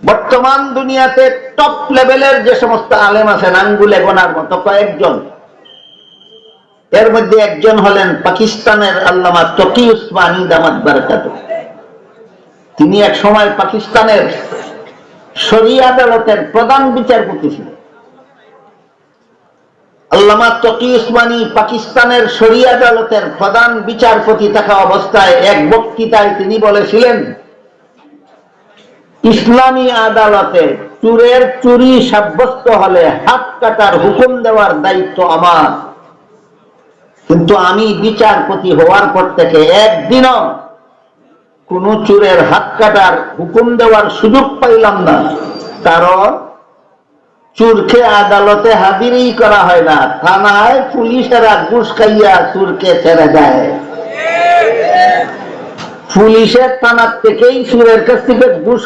বর্তমান দুনিয়াতে টপ লেভেলের যে সমস্ত আলেম আছেন আঙ্গুলে গোনার মতো কয়েকজন, এর মধ্যে একজন হলেন পাকিস্তানের আল্লামা তকি উসমানী দামাত বারাকাতুহু। তিনি এক সময় পাকিস্তানের শরিয়া আদালতের প্রধান বিচারপতি ছিলেন। আল্লামা তকি উসমানী পাকিস্তানের শরিয়া আদালতের প্রধান বিচারপতি থাকা অবস্থায় এক বক্তৃতায় তিনি বলেছিলেন, ইসলামী আদালতে চোরের চুরি সাব্যস্ত হলে হাত কাটার হুকুম দেওয়ার দায়িত্ব আমার, কিন্তু আমি বিচারপতি হওয়ার পর থেকে একদিনও কোন চোরের হাত কাটার হুকুম দেওয়ার সুযোগ পাইলাম না, কারণ চোরকে আদালতে হাজিরই করা হয় না, থানায় পুলিশেরা ঘুষ খাইয়া চোরকে ছেড়ে দেয়। পুলিশের থানার থেকেই চোরের কাছ থেকে ঘুষ